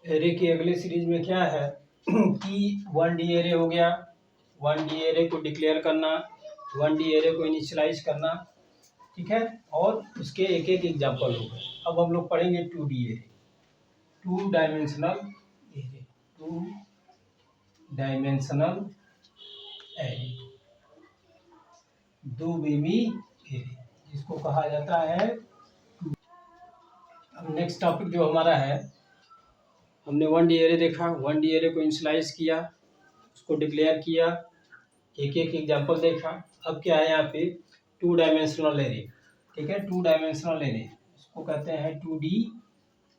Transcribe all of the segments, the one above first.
Array की अगले series में क्या है कि 1D एरे हो गया। 1D एरे को डिक्लेयर करना, 1D एरे को इनिशियलाइज करना, ठीक है। और उसके एक एक एग्जाम्पल हो गए। अब हम लोग पढ़ेंगे 2D array, 2 dimensional array, 2 dimensional array, द्विमीमीय एरे जिसको कहा जाता है। अब नेक्स्ट टॉपिक जो हमारा है, हमने 1D एरे देखा, 1D एरे को इनिशियलाइज किया, उसको डिक्लेयर किया, एक एक एग्जाम्पल देखा। अब क्या है यहाँ पे 2 डायमेंशनल एरे, ठीक है। 2 डायमेंशनल एरे इसको कहते हैं 2D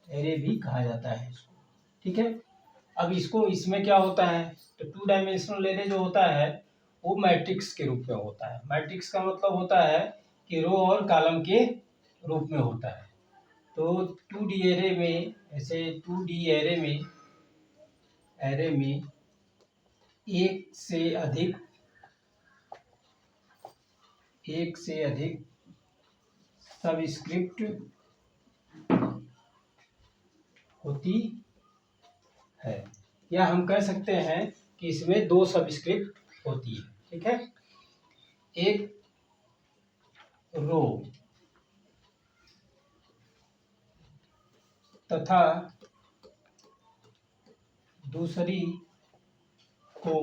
एरे भी कहा जाता है इसको, ठीक है। अब इसको इसमें क्या होता है, तो 2 डायमेंशनल एरे जो होता है वो मैट्रिक्स के रूप में होता है। मैट्रिक्स का मतलब होता है कि रो और कॉलम के रूप में होता है। तो 2D एरे में, ऐसे 2D एरे में एक से अधिक सबस्क्रिप्ट होती है, या हम कह सकते हैं कि इसमें 2 सबस्क्रिप्ट होती है, ठीक है। एक रो तथा दूसरी को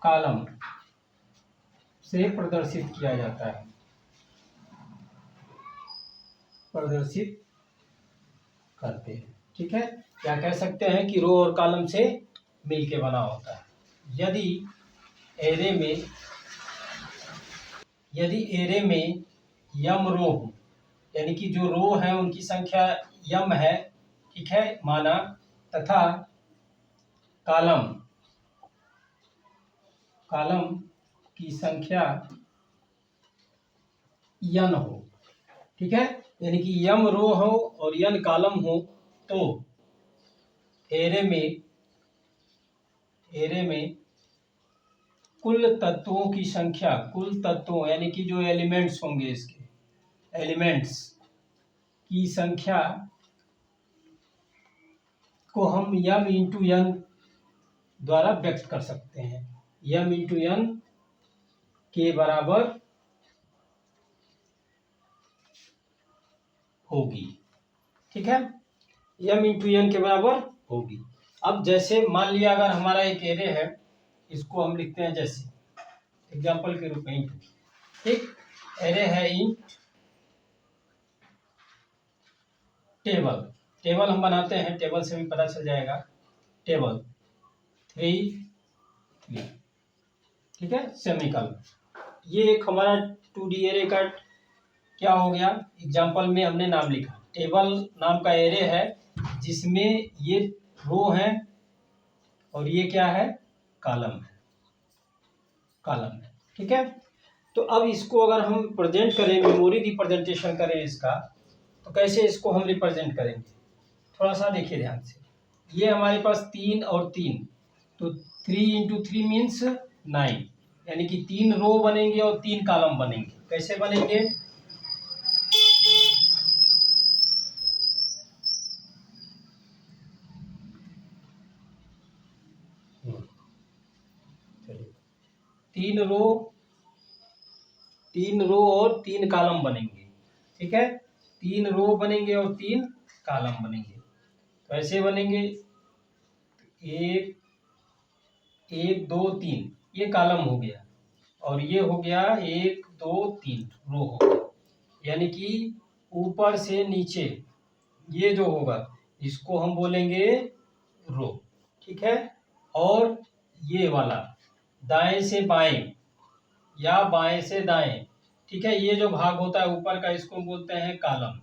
कॉलम से प्रदर्शित किया जाता है, प्रदर्शित करते हैं, ठीक है। क्या कह सकते हैं कि रो और कॉलम से मिलके बना होता है। यदि एरे में यम रो हो, यानी कि जो रो है उनकी संख्या यम है, ठीक है, माना, तथा कॉलम की संख्या n हो, ठीक है। यानी कि यम रो हो और n कॉलम हो, तो एरे में कुल तत्वों की संख्या, कुल तत्वों यानी कि जो एलिमेंट्स होंगे, इसके एलिमेंट्स की संख्या को हम यम इंटू n द्वारा व्यक्त कर सकते हैं। यम इंटू n के बराबर होगी, ठीक है। यम इंटू n के बराबर होगी। अब जैसे मान लिया अगर हमारा एक एरे है, इसको हम लिखते हैं जैसे एग्जाम्पल के रूप में इंटू, ठीक। एरे है इंट टेबल हम बनाते हैं, टेबल से भी पता चल जाएगा, टेबल 3, ठीक है, सेमीकोलन। ये एक हमारा 2D एरे का क्या हो गया, एग्जाम्पल में हमने नाम लिखा, टेबल नाम का एरे है जिसमें ये रो है और ये क्या है, कॉलम है, ठीक है। तो अब इसको अगर हम प्रेजेंट करें, मेमोरी रिप्रेजेंटेशन करें इसका, तो कैसे इसको हम रिप्रेजेंट करेंगे, थोड़ा सा देखिए ध्यान से। ये हमारे पास 3 और 3, तो 3 इंटू 3 मीन्स 9, यानी कि 3 रो बनेंगे और 3 कॉलम बनेंगे। कैसे बनेंगे, तीन रो और 3 कॉलम बनेंगे, ठीक है। 3 रो बनेंगे और 3 कॉलम बनेंगे। तो ऐसे बनेंगे, 1 1 2 3, ये कॉलम हो गया, और ये हो गया 1 2 3 रो हो गया। यानी कि ऊपर से नीचे ये जो होगा इसको हम बोलेंगे रो, ठीक है। और ये वाला दाएं से बाएं या बाएं से दाएं, ठीक है, ये जो भाग होता है ऊपर का, इसको बोलते हैं कॉलम।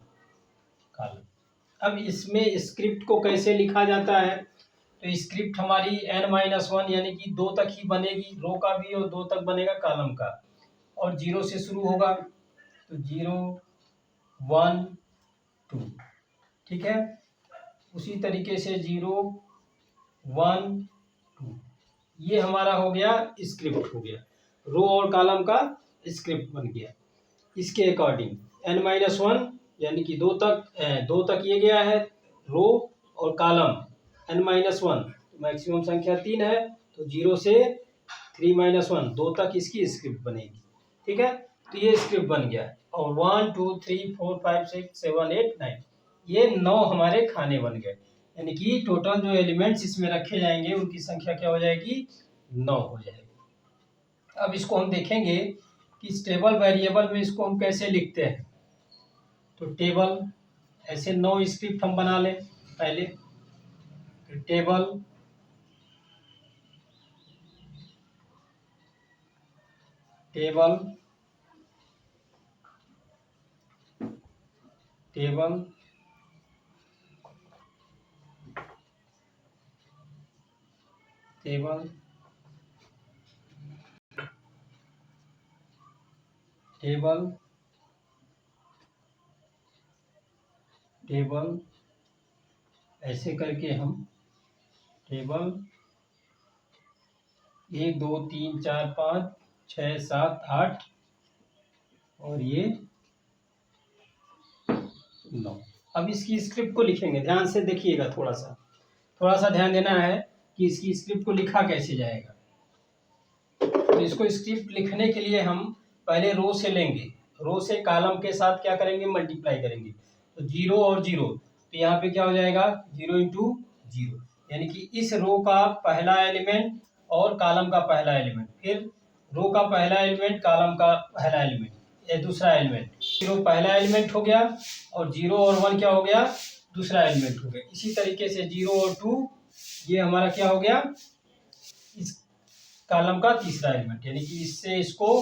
अब इसमें स्क्रिप्ट को कैसे लिखा जाता है, तो स्क्रिप्ट हमारी n-1 यानी कि 2 तक ही बनेगी, रो का भी, और 2 तक बनेगा कॉलम का, और 0 से शुरू होगा, तो 0 1 2, ठीक है। उसी तरीके से 0 1 2, ये हमारा हो गया स्क्रिप्ट, हो गया रो और कॉलम का स्क्रिप्ट बन गया। इसके अकॉर्डिंग n-1 यानी कि दो तक ये गया है रो और कॉलम n-1, मैक्सिमम संख्या 3 है, तो 0 से 3-1 दो तक इसकी स्क्रिप्ट बनेगी। ठीक है, तो ये स्क्रिप्ट बन गया और 1 2 3 4 5 6 7 8 9 ये 9 हमारे खाने बन गए, यानी कि टोटल जो एलिमेंट्स इसमें रखे जाएंगे उनकी संख्या क्या हो जाएगी, 9 हो जाएगी। अब इसको हम देखेंगे कि टेबल वेरिएबल में इसको हम कैसे लिखते हैं। तो टेबल ऐसे 9 स्क्रिप्ट हम बना लें पहले। Table table table table table table ऐसे करके हम टेबल 1 2 3 4 5 6 7 8 और ये 9। अब इसकी स्क्रिप्ट को लिखेंगे, ध्यान से देखिएगा, थोड़ा सा ध्यान देना है कि इसकी स्क्रिप्ट को लिखा कैसे जाएगा। तो इसको स्क्रिप्ट लिखने के लिए हम पहले रो से लेंगे, रो से कॉलम के साथ क्या करेंगे, मल्टीप्लाई करेंगे। तो 0 और 0, तो यहाँ पे क्या हो जाएगा 0 इंटू 0, यानी कि इस रो का पहला एलिमेंट और कॉलम का पहला एलिमेंट, फिर रो का पहला एलिमेंट कॉलम का पहला एलिमेंट, ये दूसरा एलिमेंट। 0 पहला एलिमेंट हो गया और 0 और 1 क्या हो गया, दूसरा एलिमेंट हो गया। इसी तरीके से 0 और 2 ये हमारा क्या हो गया, इस कॉलम का तीसरा एलिमेंट, यानी कि इससे इसको,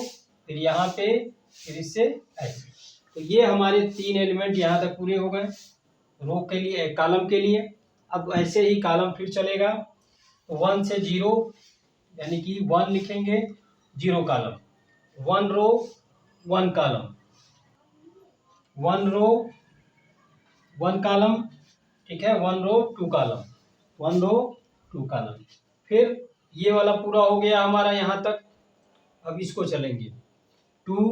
फिर यहाँ पे, फिर इससे ऐसे। तो ये हमारे 3 एलिमेंट यहाँ तक पूरे हो गए रो के लिए, कॉलम के लिए। अब ऐसे ही कॉलम फिर चलेगा, 1 से 0 यानी कि 1 लिखेंगे, 0 कॉलम, 1 रो 1 कॉलम, 1 रो 1 कॉलम, ठीक है, 1 रो 2 कॉलम, 1 रो 2 कॉलम। फिर ये वाला पूरा हो गया हमारा यहाँ तक। अब इसको चलेंगे 2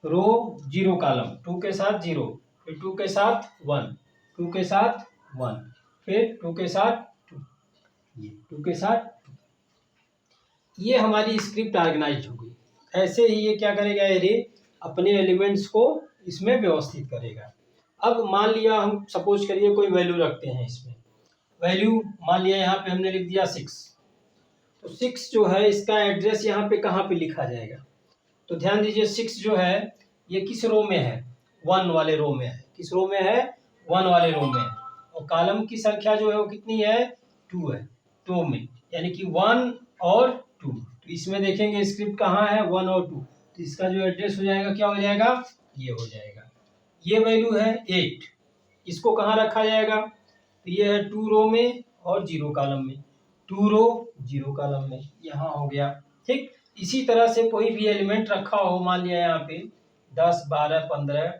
रो 0 कॉलम, 2 के साथ 0, फिर 2 के साथ 1, 2 के साथ 1, फिर 2 के साथ 2, ये 2 के साथ 2। ये हमारी स्क्रिप्ट ऑर्गेनाइज हो गई। ऐसे ही ये क्या करेगा, एरे अपने एलिमेंट्स को इसमें व्यवस्थित करेगा। अब मान लिया हम सपोज करिए कोई वैल्यू रखते हैं इसमें, वैल्यू मान लिया यहाँ पे हमने लिख दिया 6, तो 6 जो है इसका एड्रेस यहाँ पे कहाँ पे लिखा जाएगा। तो ध्यान दीजिए 6 जो है ये किस रो में है, 1 वाले रो में है। किस रो में है, 1 वाले रो में है। और कॉलम की संख्या जो है वो कितनी है, 2 है, 2 में, यानी कि 1 और 2। तो इसमें देखेंगे स्क्रिप्ट कहाँ है, 1 और 2, तो इसका जो एड्रेस हो जाएगा क्या हो जाएगा, ये हो जाएगा। ये वैल्यू है 8, इसको कहाँ रखा जाएगा, तो ये है 2 रो में और 0 कॉलम में, 2 रो 0 कॉलम में, यहाँ हो गया। ठीक, इसी तरह से कोई भी एलिमेंट रखा हो, मान लिया यहाँ पे 10 12 15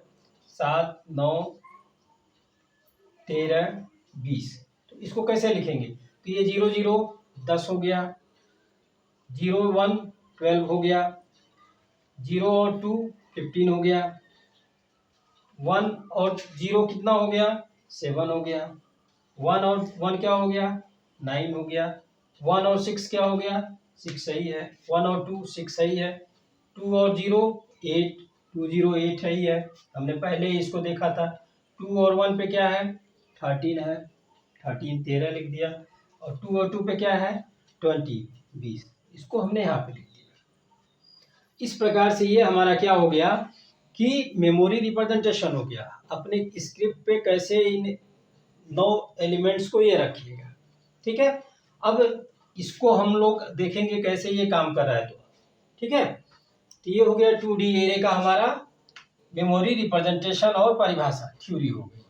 7 9 13 20, तो इसको कैसे लिखेंगे, तो ये 0 0 10 हो गया, 0 1 12 हो गया, 0 और 2 15 हो गया, 1 और 0 कितना हो गया, 7 हो गया, 1 और 1 क्या हो गया, 9 हो गया, 1 और 6 क्या हो गया, 6 सही है, 1 और 2 6 सही है, 2 और 0 8, 2 0 8 सही है, हमने पहले ही इसको देखा था। 2 और 1 पे क्या है, 13 है, 13 13 लिख दिया, और 2 और 2 पे क्या है, 20 20, इसको हमने यहाँ पे लिख दिया। इस प्रकार से ये हमारा क्या हो गया कि मेमोरी रिप्रेजेंटेशन हो गया। अपने स्क्रिप्ट पे कैसे इन 9 एलिमेंट्स को ये रखिएगा, ठीक है। अब इसको हम लोग देखेंगे कैसे ये काम कर रहा है, तो ठीक है। तो ये हो गया 2D एरे का हमारा मेमोरी रिप्रेजेंटेशन और परिभाषा थ्योरी हो गई।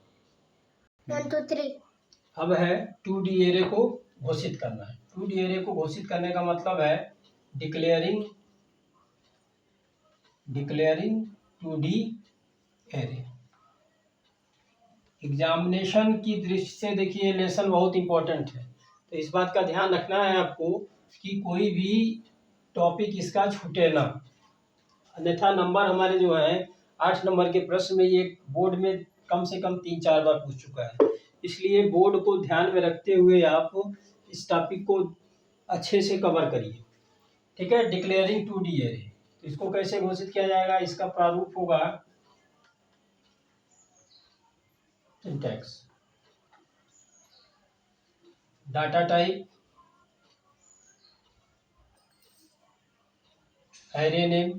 1 2 3 अब है 2D एरे को घोषित करना है। 2D एरे को घोषित करने का मतलब है डिक्लेयरिंग 2D एरे। एग्जामिनेशन की दृष्टि से देखिए लेसन बहुत इंपॉर्टेंट है, तो इस बात का ध्यान रखना है आपको कि कोई भी टॉपिक इसका छूटे ना, अन्यथा नंबर हमारे जो है 8 नंबर के प्रश्न में ये बोर्ड में कम से कम 3-4 बार पूछ चुका है। इसलिए बोर्ड को ध्यान में रखते हुए आप इस टॉपिक को अच्छे से कवर करिए। ठीक है, डिक्लेयरिंग 2D एरे, तो इसको कैसे घोषित किया जाएगा, इसका प्रारूप होगा syntax, data type, array name.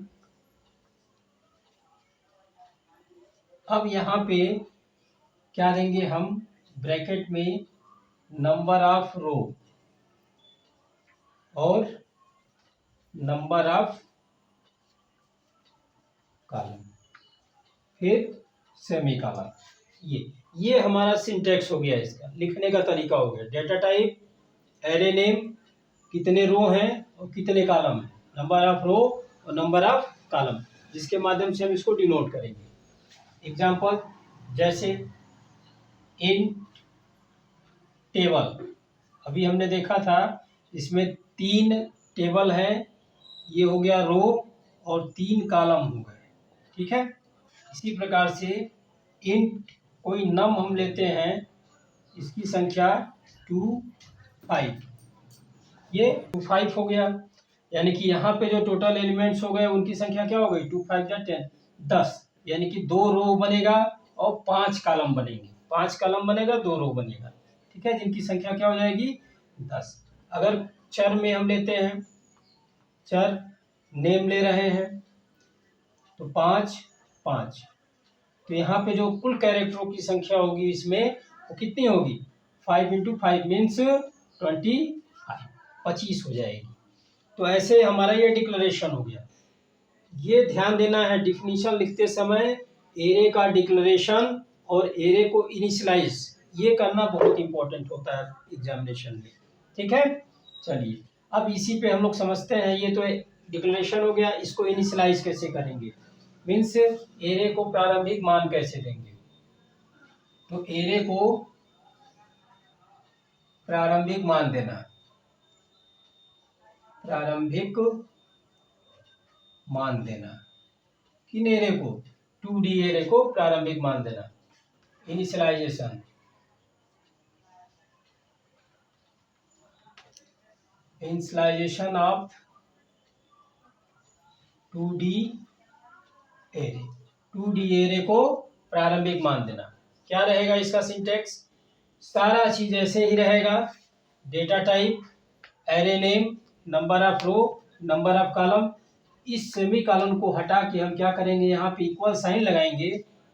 अब यहाँ पे क्या देंगे हम, ब्रैकेट में नंबर ऑफ रो और नंबर ऑफ कॉलम, फिर सेमीकोलन। ये हमारा सिंटैक्स हो गया, इसका लिखने का तरीका हो गया। डेटा टाइप, एरे नेम, कितने रो हैं और कितने कॉलम हैं, नंबर ऑफ रो और नंबर ऑफ कॉलम, जिसके माध्यम से हम इसको डिनोट करेंगे। एग्जांपल जैसे इन टेबल, अभी हमने देखा था इसमें 3 टेबल है, ये हो गया रो और 3 कॉलम हो गए। ठीक है, इसी प्रकार से इंट कोई नम हम लेते हैं, इसकी संख्या 2, 5, ये 2, 5 हो गया। यानी कि यहाँ पे जो टोटल एलिमेंट्स हो गए उनकी संख्या क्या हो गई, 2, 5 या 10, 10। यानी कि 2 रो बनेगा और 5 कॉलम बनेंगे, 5 कॉलम बनेगा, 2 रो बनेगा। ठीक है, जिनकी संख्या क्या हो जाएगी, 10। अगर चर में हम लेते हैं, चर नेम ले रहे हैं, तो 5, 5, तो यहाँ पे जो कुल कैरेक्टरों की संख्या होगी इसमें वो कितनी होगी, 5 × 5 मीन्स 25, 25 हो जाएगी। तो ऐसे हमारा ये डिक्लेरेशन हो गया। ये ध्यान देना है, डिफिनीशन लिखते समय एरे का डिक्लेरेशन और एरे को इनिशियलाइज ये करना बहुत इंपॉर्टेंट होता है एग्जामिनेशन में। ठीक है, चलिए अब इसी पे हम लोग समझते हैं। ये तो डिक्लेरेशन हो गया, इसको इनिशियलाइज कैसे करेंगे, मीन्स एरे को प्रारंभिक मान कैसे देंगे। तो एरे को प्रारंभिक मान देना, प्रारंभिक मान देना, किन एरे को, 2D एरे को प्रारंभिक मान देना, initialization, initialization of 2D array, 2D array को प्रारंभिक मान देना। क्या रहेगा इसका सिंटैक्स, सारा चीज ऐसे ही रहेगा, data type, array name, number of row, number of column. इस सेमी कॉलन को हटा के हम क्या करेंगे, यहाँ पे इक्वल साइन लगाएंगे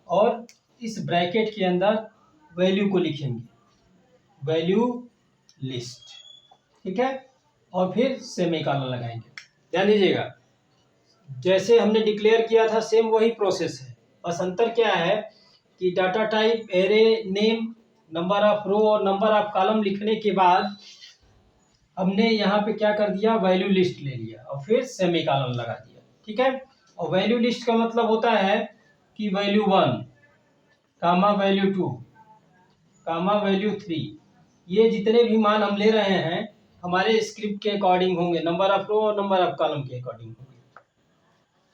और इस ब्रैकेट के अंदर वैल्यू को लिखेंगे, वैल्यू लिस्ट। ठीक है, और फिर सेमी कॉलन लगाएंगे। ध्यान दीजिएगा, जैसे हमने डिक्लेयर किया था सेम वही प्रोसेस है, बस अंतर क्या है कि data type, array name, number of row और नंबर ऑफ कॉलम लिखने के बाद हमने यहाँ पे क्या कर दिया, वैल्यू लिस्ट ले लिया और फिर सेमी कॉलन लगा दिया। ठीक है, और वैल्यू लिस्ट का मतलब होता है कि वैल्यू 1 कामा वैल्यू 2 कामा वैल्यू 3, ये जितने भी मान हम ले रहे हैं हमारे स्क्रिप्ट के अकॉर्डिंग होंगे, नंबर ऑफ रो और नंबर ऑफ कॉलम के अकॉर्डिंग होंगे।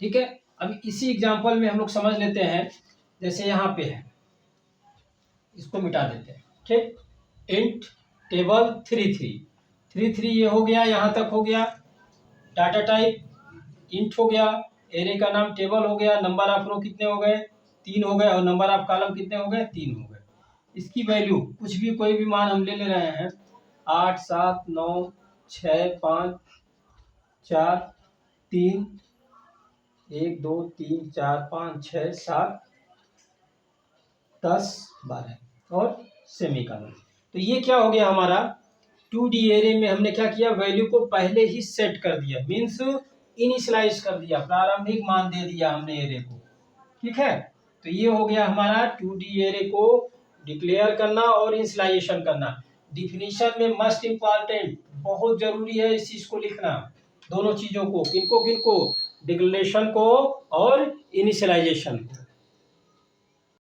ठीक है, अब इसी एग्जांपल में हम लोग समझ लेते हैं, जैसे यहाँ पे है, इसको मिटा देते हैं। ठीक, इंट टेबल 3 ये हो गया, यहाँ तक हो गया। डाटा टाइप इंट हो गया, एरे का नाम टेबल हो गया, नंबर ऑफ रो कितने हो गए, 3 हो गए, और नंबर ऑफ कॉलम कितने हो गए, 3 हो गए। इसकी वैल्यू कुछ भी कोई भी मान हम ले रहे हैं, 8, 7, 9, 6, 5, 4, 3, 1, 2, 3, 4, 5, 6, 7, 10, 12 और सेमी कॉलन। तो ये क्या हो गया हमारा, 2D एरे में हमने क्या किया, वैल्यू को पहले ही सेट कर दिया, मीन्स इनिशियलाइज कर दिया, प्रारंभिक मान दे दिया हमने एरे को। ठीक है, तो ये हो गया हमारा 2D एरे को डिक्लेयर करना और इनिशियलाइजेशन करना। डिफिनीशन में मस्ट इम्पॉर्टेंट, बहुत जरूरी है इस चीज को लिखना, दोनों चीजों को, किनको किनको, डिक्लेरेशन को और इनिशियलाइजेशन को।